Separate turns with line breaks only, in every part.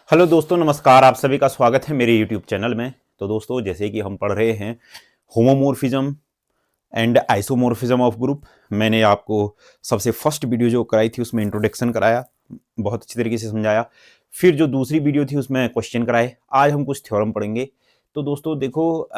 Hello दोस्तों, नमस्कार। आप सभी का स्वागत है मेरे यूट्यूब चैनल में। तो दोस्तों, जैसे कि हम पढ़ रहे हैं homomorphism and isomorphism of group. मैंने आपको सबसे फर्स्ट वीडियो जो कराई थी उसमें इंट्रोडक्शन कराया, बहुत अच्छी तरीके से समझाया। फिर जो दूसरी वीडियो थी उसमें क्वेश्चन कराए। आज हम कुछ थ्योरम पढ़ेंगे। तो दोस्तों देखो,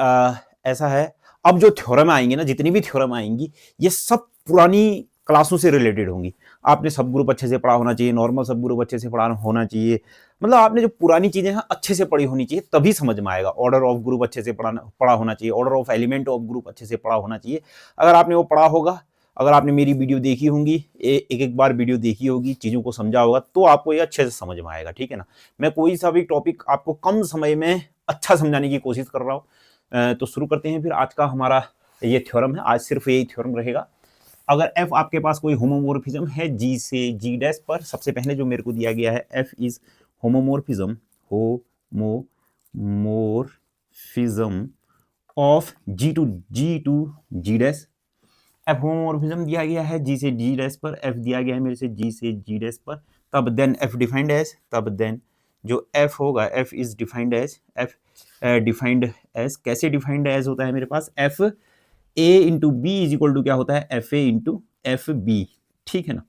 ऐसा है, अब जो थ्योरम आएंगे ना, जितनी भी थ्योरम आएंगी, ये सब पुरानी क्लासों से रिलेटेड होंगी। आपने सब ग्रुप अच्छे से पढ़ा होना चाहिए, नॉर्मल सब ग्रुप अच्छे से पढ़ा होना चाहिए। मतलब आपने जो पुरानी चीजें हैं अच्छे से पढ़ी होनी चाहिए, तभी समझ में आएगा। ऑर्डर ऑफ ग्रुप अच्छे से पढ़ा होना चाहिए, order of element of group अच्छे से पढ़ा होना चाहिए। अगर आपने वो पढ़ा होगा, अगर आपने मेरी वीडियो देखी होंगी, एक एक बार वीडियो देखी होगी, चीजों को समझा होगा, तो आपको ये अच्छे से समझ में आएगा। ठीक है ना। मैं कोई सा भी टॉपिक आपको कम समय में अच्छा समझाने की कोशिश कर रहा हूँ। तो शुरू करते हैं फिर। आज का हमारा ये थ्योरम है, आज सिर्फ यही थ्योरम रहेगा। अगर f आपके पास कोई होमोमॉर्फिज्म है g से g डैश पर, सबसे पहले जो मेरे को दिया गया है f is homomorphism of g dash. f homomorphism दिया गया है g से g डैश पर, f दिया गया है मेरे से g से g डैश पर। तब देन f डिफाइंड एज, तब देन जो f होगा f is defined as, f defined as कैसे डिफाइंड एज होता है मेरे पास, f a into B is equal to क्या होता है, F A into F B. ठीक है ना।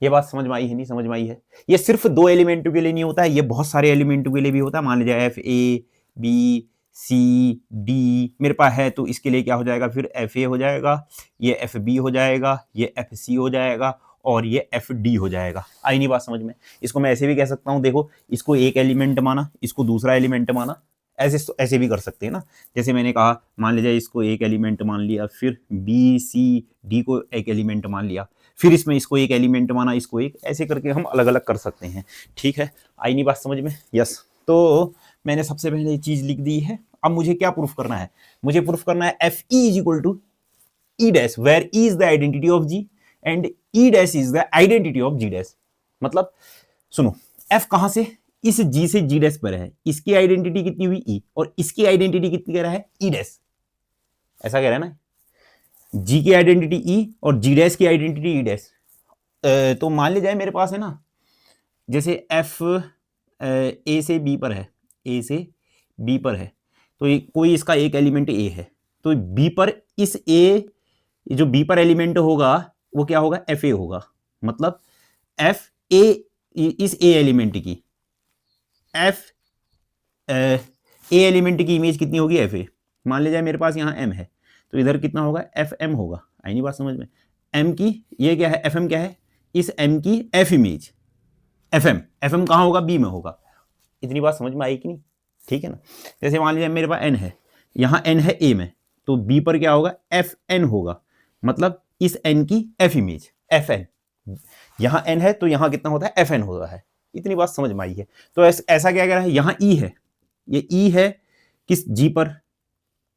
ये बात समझ में आई है? नहीं समझ में आई है? ये सिर्फ दो एलिमेंटों के लिए नहीं होता है, ये बहुत सारे एलिमेंटों के लिए भी होता है। मान लीजिए F A B C D मेरे पास है, तो इसके लिए क्या हो जाएगा, फिर एफ ए हो जाएगा, ये एफ बी हो जाएगा, ये एफ सी हो जाएगा, और ये एफ डी हो जाएगा। आई नहीं बात समझ में? इसको मैं ऐसे भी कह सकता हूँ, देखो, इसको एक एलिमेंट माना, इसको दूसरा एलिमेंट माना, ऐसे ऐसे भी कर सकते हैं ना। जैसे मैंने कहा, मान लीजिए इसको एक एलिमेंट मान लिया, फिर बी सी डी को एक एलिमेंट मान लिया, फिर इसमें इसको एक एलिमेंट माना, इसको एक, ऐसे करके हम अलग अलग कर सकते हैं। ठीक है, आई नहीं बात समझ में? यस। तो मैंने सबसे पहले ये चीज लिख दी है। अब मुझे क्या प्रूफ करना है? मुझे प्रूफ करना है F E is equal to E dash, where E is the identity of G and E dash is the identity of G dash. मतलब सुनो, एफ कहां से, इस जी से जी डैश पर है, इसकी आइडेंटिटी कितनी हुई ई, और इसकी आइडेंटिटी कितनी कह रहा है, ई डैश। ऐसा कह रहा है ना, जी की आइडेंटिटी ई और जी डैश की आइडेंटिटी ई डैश। तो मान लीजिए मेरे पास है ना, जैसे एफ ए से बी पर है, ए से बी पर है, तो कोई इसका एक एलिमेंट ए है, तो बी पर इस ए, जो बी पर एलिमेंट होगा वो क्या होगा, एफ ए होगा। मतलब एफ ए, इस ए एलिमेंट की, एफ ए एलिमेंट की इमेज कितनी होगी, एफ ए। मान लीजिए मेरे पास यहाँ एम है, तो इधर कितना होगा, एफ एम होगा। आई नहीं बात समझ में? एम की ये क्या है, एफ एम क्या है, इस एम की एफ इमेज, एफ एम कहाँ होगा, बी में होगा। इतनी बात समझ में आई कि नहीं? ठीक है ना। जैसे मान लीजिए मेरे पास एन है, यहाँ एन है ए में, तो बी पर क्या होगा, एफ एन होगा। मतलब इस एन की एफ इमेज, एफ एन, यहाँ एन है तो यहाँ कितना होता है, एफ एन होता है। इतनी बात समझ में आई है? तो ऐसा क्या कह रहा है, यहाँ ई है, ये ई है किस जी पर,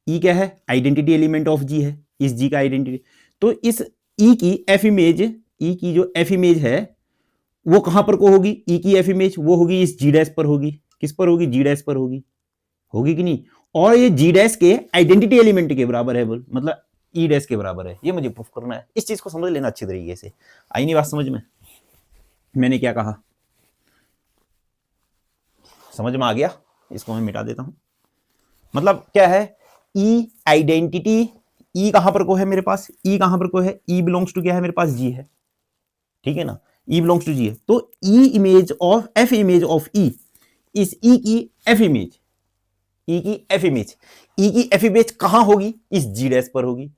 ई क्या है, आइडेंटिटी एलिमेंट ऑफ जी है, इस जी का आइडेंटिटी। तो इस ई की एफ इमेज, ई की जो एफ इमेज है वो कहां पर को होगी, ई की एफ इमेज वो होगी इस जी डैश पर होगी। किस पर होगी, जी डैश पर होगी, होगी कि नहीं? और ये जी डैश के आइडेंटिटी एलिमेंट के बराबर है, बोल मतलब ई डैश के बराबर है। ये मुझे प्रूफ करना है, इस चीज को समझ लेना अच्छी तरीके से। आई नहीं बात समझ में? मैंने क्या कहा, समझ में आ गया? इसको मैं मिटा देता हूं। मतलब क्या है, ई आइडेंटिटी, ई कहां पर को है मेरे पास, ई कहां पर को है, ई बिलोंग्स टू क्या है मेरे पास, जी है। ठीक है ना, ई बिलोंग्स टू जी है, तो e image of f image of e, इस ई की एफ इमेज, ई की एफ इमेज, ई की एफ इमेज कहां होगी, इस जी डैश पर होगी।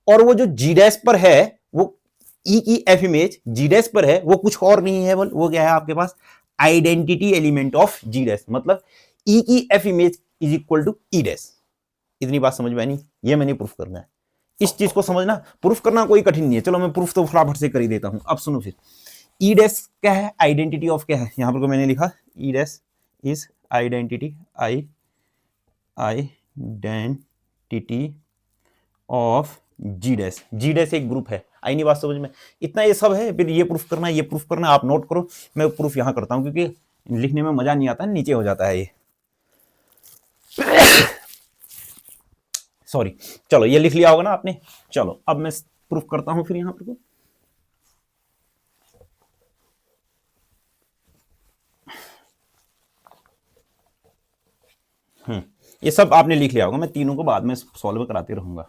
और वो जो जी डैश पर है, वो ई की एफ इमेज जी डैश पर है, वो कुछ और नहीं है, वो क्या है आपके पास, identity element of G dash. मतलब ई की f image is equal to E dash. इतनी बात समझ में आई नहीं? ये मैंने प्रूफ करना है। इस चीज को समझना, प्रूफ करना कोई कठिन नहीं है। चलो मैं प्रूफ तो फटाफट से कर ही देता हूं। अब सुनो फिर, ई डैश क्या है, आइडेंटिटी ऑफ क्या है, यहां पर को मैंने लिखा E dash is identity, identity of G dash. G dash एक ग्रुप है। आई नहीं बात समझ में? इतना ये सब है, फिर ये प्रूफ करना, ये प्रूफ करना, आप नोट करो। मैं प्रूफ यहां करता हूं क्योंकि लिखने में मजा नहीं आता, नीचे हो जाता है ये। सॉरी। चलो ये लिख लिया होगा ना आपने। चलो अब मैं प्रूफ करता हूं फिर यहां पर को। ये सब आपने लिख लिया होगा, मैं तीनों को बाद में सॉल्व कराते रहूंगा,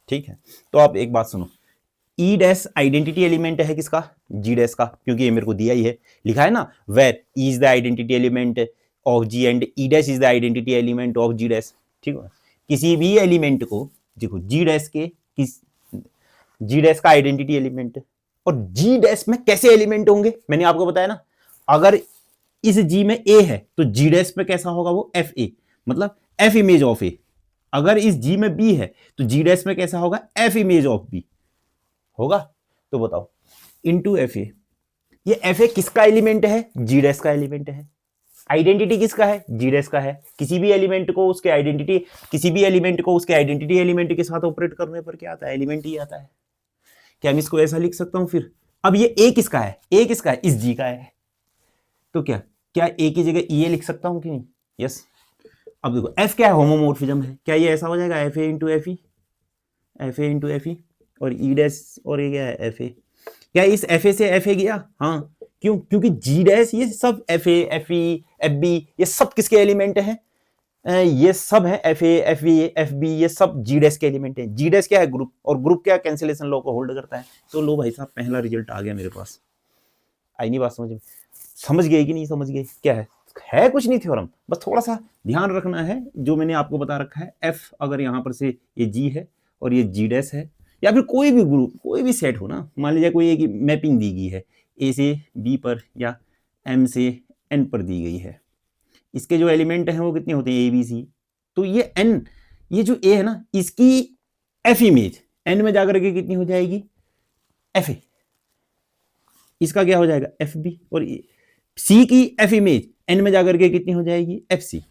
ठीक है। तो आप एक बात सुनो, ई डैश आइडेंटिटी एलिमेंट है किसका, जी डैश का, क्योंकि ये मेरे को दिया ही है, लिखा है ना, where E is the identity element of G and E dash is the identity element of G dash, ठीक है। किसी भी एलिमेंट को देखो जी डैश के किस, जी डैश का आइडेंटिटी एलिमेंट, और जी डैश में कैसे एलिमेंट होंगे, मैंने आपको बताया ना, अगर इस जी में ए है तो जी डैश पे कैसा होगा वो एफ ए, मतलब एफ इमेज ऑफ ए। अगर इस जी में बी है तो जी डैश में कैसा होगा एफ इमेज ऑफ बी होगा। तो बताओ इनटू एफ ए, ये एफ ए किसका एलिमेंट है, जी डैश का एलिमेंट है। आइडेंटिटी किसका है, जी डैश का है। किसी भी एलिमेंट को उसके आइडेंटिटी, किसी भी एलिमेंट को उसके आइडेंटिटी एलिमेंट के साथ ऑपरेट करने पर क्या आता है, एलिमेंट ही आता है। क्या मैं इसको ऐसा लिख सकता हूं फिर, अब ये ए किसका है, ए किसका है, इस जी का है, तो क्या क्या ए की जगह ई ए लिख सकता हूं कि नहीं, यस। अब देखो एफ क्या है, होमोमोर्फिज्म है, क्या ये ऐसा हो जाएगा F A into F E, F A into F E, और ई डैश और ये क्या है एफ ए, क्या इस एफ ए से एफ ए गया, हाँ क्यों, क्योंकि जी डैश ये सब F A F E F B ये सब किसके एलिमेंट हैं, ये सब है F A F B F B, ये सब जी डैश के एलिमेंट हैं। जी डैश क्या है, ग्रुप, और ग्रुप क्या कैंसिलेशन लॉ को होल्ड करता है। तो लो भाई साहब पहला रिजल्ट आ गया मेरे पास, आई नहीं बात समझ में, समझ गए कि नहीं समझ गए, क्या है कुछ नहीं थ्योरम, बस थोड़ा सा ध्यान रखना है जो मैंने आपको बता रखा है। एफ अगर यहाँ पर से ये जी है और ये जी डैश है, या फिर कोई भी ग्रुप कोई भी सेट हो ना, मान लीजिए कोई एक मैपिंग दी गई है ए से बी पर या एम से एन पर दी गई है, इसके जो एलिमेंट हैं वो कितने होते हैं ए बी सी, तो ये एन, ये जो ए है ना इसकी एफ इमेज एन में जाकर के कितनी हो जाएगी एफ ए, इसका क्या हो जाएगा एफ बी, और सी की एफ इमेज एन में जाकर के कितनी हो जाएगी एफ सी,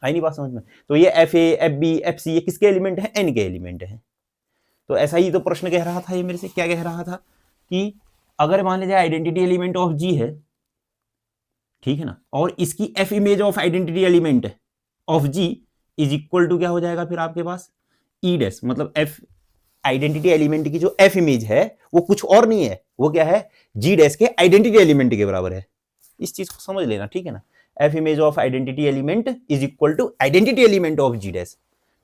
आई नहीं बात समझ में। तो ये F A F B F C ये किसके एलिमेंट है, एन के एलिमेंट है। तो ऐसा ही तो प्रश्न कह रहा था ये मेरे से, क्या कह रहा था कि अगर मान लीजिए आइडेंटिटी एलिमेंट ऑफ जी है, ठीक है ना, और इसकी F image of identity element of G is equal to क्या हो जाएगा फिर आपके पास ई डैश, मतलब एफ आइडेंटिटी एलिमेंट की जो एफ इमेज है वो कुछ और नहीं है, वो क्या है जी डैश के आइडेंटिटी एलिमेंट के बराबर है। इस चीज को समझ लेना, ठीक है ना, F image of identity element is equal to identity element of G dash,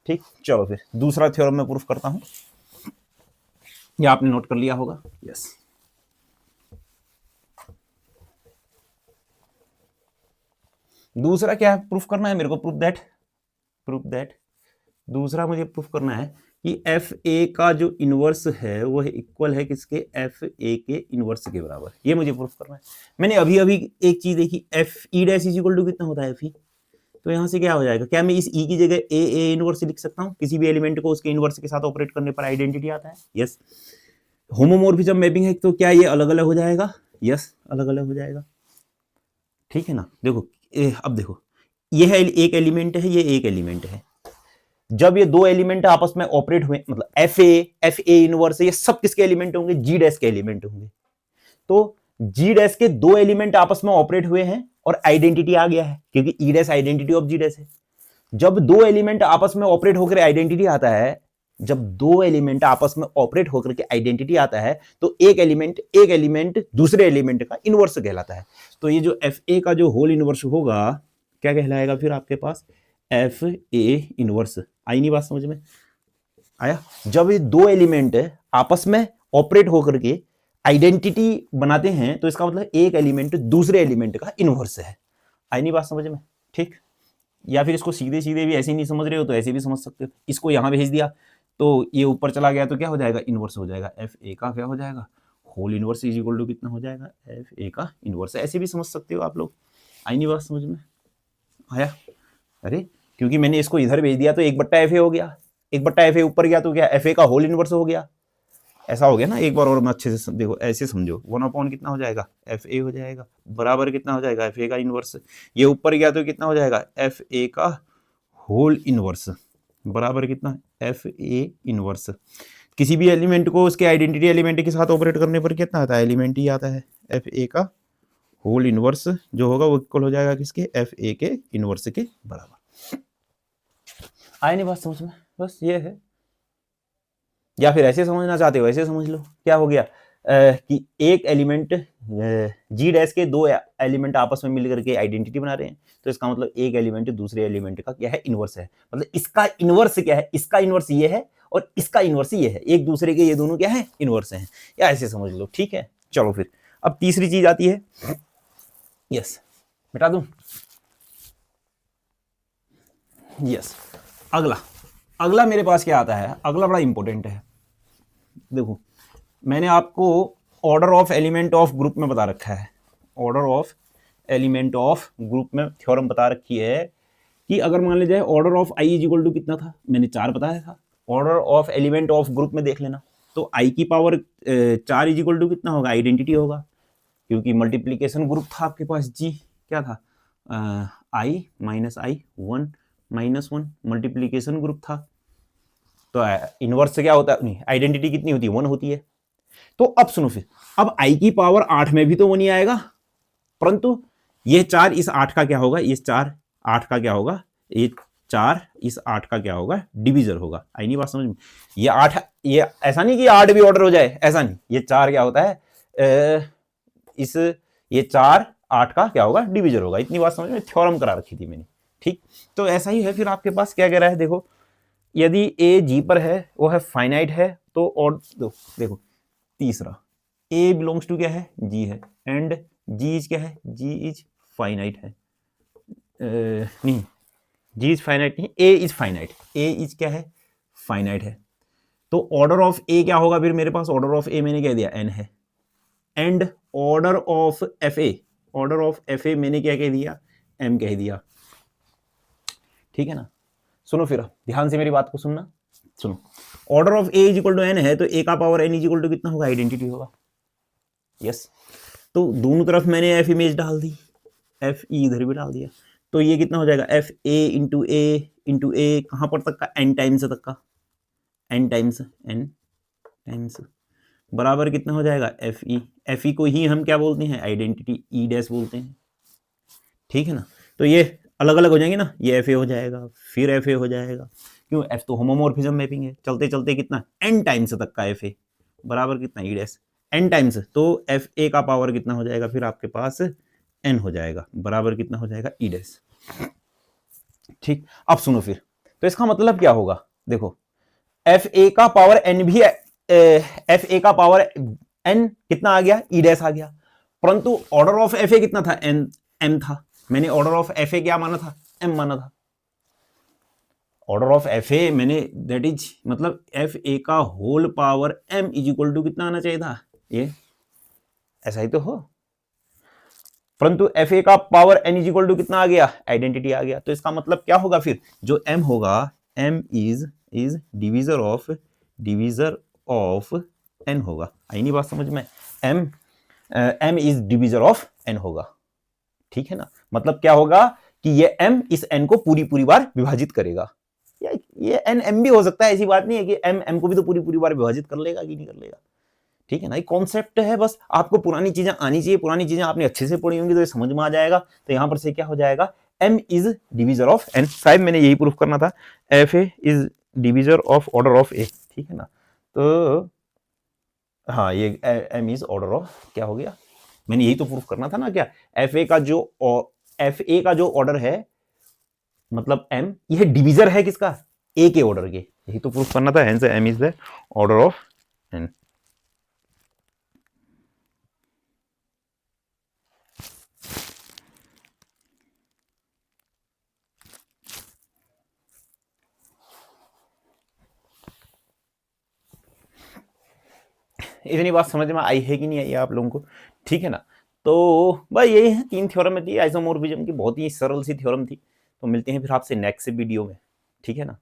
ठीक। चलो फिर दूसरा थ्योरम मैं प्रूफ करता हूं, ये आपने नोट कर लिया होगा, यस। दूसरा क्या प्रूफ करना है मेरे को, प्रूफ दैट दूसरा मुझे प्रूफ करना है कि एफ ए का जो इनवर्स है वो इक्वल है किसके, एफ ए के इनवर्स के बराबर, ये मुझे प्रूफ करना है। मैंने अभी अभी एक चीज देखी, F E dash is equal to कितना होता है एफ ई, तो यहाँ से क्या हो जाएगा, क्या मैं इस ई की जगह ए इनवर्स लिख सकता हूँ, किसी भी एलिमेंट को उसके इनवर्स के साथ ऑपरेट करने पर आइडेंटिटी आता है, यस। होमोमोर्फिज्म मैपिंग है तो क्या ये अलग अलग हो जाएगा, यस अलग अलग हो जाएगा, ठीक है ना। देखो अब देखो ये है एक एलिमेंट है, ये एक एलिमेंट है, जब ये दो एलिमेंट आपस में ऑपरेट हुए, मतलब एफ ए इनवर्स ये सब किसके एलिमेंट होंगे, जी डैश के एलिमेंट होंगे। तो जी डैश के दो एलिमेंट आपस में ऑपरेट हुए हैं और आइडेंटिटी आ गया है, क्योंकि E dash identity of G dash है। जब दो एलिमेंट आपस में ऑपरेट होकर आइडेंटिटी आता है, जब दो एलिमेंट आपस में ऑपरेट होकर के आइडेंटिटी आता है तो एक एलिमेंट दूसरे एलिमेंट का इनवर्स कहलाता है। तो ये जो एफ ए का जो होल इनवर्स होगा क्या कहलाएगा फिर आपके पास, एफ ए इनवर्स। आई नहीं बात समझ में, आया। जब ये दो एलिमेंट आपस में ऑपरेट होकर के आइडेंटिटी बनाते हैं तो इसका मतलब एक एलिमेंट दूसरे एलिमेंट का इनवर्स है। आई नहीं बात समझ में, ठीक। या फिर इसको सीधे सीधे भी ऐसे नहीं समझ रहे हो तो ऐसे भी समझ सकते हो, इसको यहां भेज दिया तो ये ऊपर चला गया तो क्या हो जाएगा, इनवर्स हो जाएगा, एफ ए का क्या हो जाएगा, whole inverse is equal to कितना हो जाएगा, एफ ए का इनवर्स। ऐसे भी समझ सकते हो आप लोग। आई नहीं बात समझ में, आया। अरे क्योंकि मैंने इसको इधर भेज दिया तो 1/fa हो गया, 1/fa ऊपर गया तो क्या fa का होल इनवर्स हो गया, ऐसा हो गया ना। एक बार और मैं अच्छे से देखो, ऐसे समझो, 1/, कितना हो जाएगा fa हो जाएगा, बराबर कितना हो जाएगा fa का इनवर्स, ये ऊपर गया तो कितना हो जाएगा fa का होल इनवर्स, बराबर कितना fa इनवर्स। किसी भी एलिमेंट को उसके आइडेंटिटी एलिमेंट के साथ ऑपरेट करने पर कितना आता है, एलिमेंट ही आता है, fa का होल इनवर्स जो होगा वो इक्वल हो जाएगा किसके, fa के इनवर्स के बराबर। आए नहीं बात समझ में, बस ये है। या फिर ऐसे समझना चाहते हो ऐसे समझ लो, क्या हो गया, कि एक एलिमेंट जी डैश के दो एलिमेंट आपस में मिल करके आइडेंटिटी बना रहे हैं, तो इसका मतलब एक एलिमेंट दूसरे एलिमेंट का क्या है, इनवर्स है। मतलब इसका इनवर्स क्या है, इसका इनवर्स ये है और इसका इनवर्स ये है, एक दूसरे के ये दोनों क्या है, इनवर्स हैं, या ऐसे समझ लो। ठीक है, चलो फिर अब तीसरी चीज आती है, यस मिटा दूं, यस अगला मेरे पास क्या आता है, अगला बड़ा इंपॉर्टेंट है। देखो मैंने आपको order of element of group में बता रखा है, order of element of group में थ्योरम बता रखी है कि अगर मान लीजिए order of I is equal to कितना था, मैंने 4 बताया था। Order of element of group में देख लेना, तो आई की पावर 4 इज इक्वल टू कितना होगा, आइडेंटिटी होगा, क्योंकि मल्टीप्लीकेशन ग्रुप था आपके पास, जी क्या था, आई माइनस आई 1 माइनस 1 मल्टीप्लीकेशन ग्रुप था। तो इनवर्स से क्या होता है, नहीं आइडेंटिटी कितनी होती है, 1 होती है। तो अब सुनो फिर, अब आई की पावर 8 में भी तो 1 ही आएगा, परंतु ये 4 इस 8 का क्या होगा, ये 4 8 का क्या होगा, ये 4 इस 8 का क्या होगा, डिवीजर होगा। आई नहीं बात समझ में, ये 8, ये ऐसा नहीं कि 8 भी ऑर्डर हो जाए, ऐसा नहीं, ये 4 क्या होता है, इस ये 4 8 का क्या होगा, डिवीजर होगा। इतनी बात समझ में, थ्योरम करा रखी थी मैंने। ठीक, तो ऐसा ही है। फिर आपके पास क्या कह रहा है, देखो यदि ए जी पर है, वो है फाइनाइट है, तो और देखो तीसरा ए बिलोंग्स टू क्या है, जी है, एंड जी इज क्या है, जी इज फाइनाइट है, नहीं जी इज फाइनाइट नहीं, ए इज फाइनाइट, ए इज क्या है, फाइनाइट है। तो ऑर्डर ऑफ ए क्या होगा, फिर मेरे पास ऑर्डर ऑफ ए मैंने कह दिया एन है, and order of F A, order of F A मैंने क्या कह दिया, एम कह दिया। ठीक है ना, सुनो फिर ध्यान से मेरी बात को सुनना, सुनो order of A is equal to N है, तो ए का power N is equal to कितना होगा, आइडेंटिटी होगा। यस, तो दोनों तरफ मैंने एफ इमेज डाल दी, एफ ई इधर भी डाल दिया, तो ये कितना हो जाएगा, एफ ए इंटू ए कहां पर तक का, एन टाइम्स तक का, एन टाइम्स बराबर कितना हो जाएगा, एफ ई को ही हम क्या बोलते हैं, आइडेंटिटी ई डैश बोलते हैं। ठीक है ना, तो ये अलग अलग हो जाएंगे ना, ये एफ ए हो जाएगा, फिर एफ ए हो जाएगा, क्यों, एफ तो होमोमॉर्फिज्म मैपिंग है, चलते चलते कितना, एन टाइम्स तक का एफ ए बराबर कितना, ई डैश एन टाइम्स, तो एफ ए का पावर कितना हो जाएगा, फिर आपके पास एन हो जाएगा, बराबर कितना हो जाएगा, ई डैश। ठीक, अब सुनो फिर, तो इसका मतलब क्या होगा, देखो एफ ए का पावर एन भी, एफ ए का पावर एन कितना आ गया, ई डैश आ गया, परंतु ऑर्डर ऑफ एफ ए कितना था, एन एम था, मैंने ऑर्डर ऑफ एफ ए क्या माना था, एम माना था। ऑर्डर ऑफ एफ ए मैंने दैट इज मतलब एफ ए का whole power M is equal to कितना आना चाहिए था, ये ऐसा ही तो हो, परंतु एफ ए का power N is equal to कितना आ गया, आइडेंटिटी आ गया। तो इसका मतलब क्या होगा, फिर जो एम होगा, M is divisor of N होगा। आई नहीं बात समझ में, M is divisor of N होगा। ठीक है ना, मतलब क्या होगा कि ये एम इस एन को पूरी बार विभाजित करेगा, या ये एन एम भी हो सकता है, ऐसी बात नहीं है कि एम एम को भी तो पूरी बार विभाजित कर लेगा कि नहीं कर लेगा। ठीक है ना, एक कॉन्सेप्ट है, बस आपको पुरानी चीजें आनी चाहिए, पुरानी चीजें आपने अच्छे से पढ़ी होंगी तो ये समझ में आ जाएगा। तो यहां पर से क्या हो जाएगा, m is divisor of n, शायद मैंने यही प्रूफ करना था, f a is divisor of order of a. ठीक है ना, तो हाँ ये एम इज ऑर्डर ऑफ क्या हो गया, मैंने यही तो प्रूफ करना था ना, क्या एफ ए का जो ऑर्डर है, मतलब एम, यह डिवीजर है किसका, ए के ऑर्डर के, यही तो प्रूफ करना था, hence M is the order of N. इतनी बात समझ में आई है कि नहीं आई आप लोगों को। ठीक है ना, तो भाई यही है, 3 थ्योरम थी आइसोमॉर्फिज्म की, बहुत ही सरल सी थ्योरम थी। तो मिलते हैं फिर आपसे नेक्स्ट वीडियो में। ठीक है ना।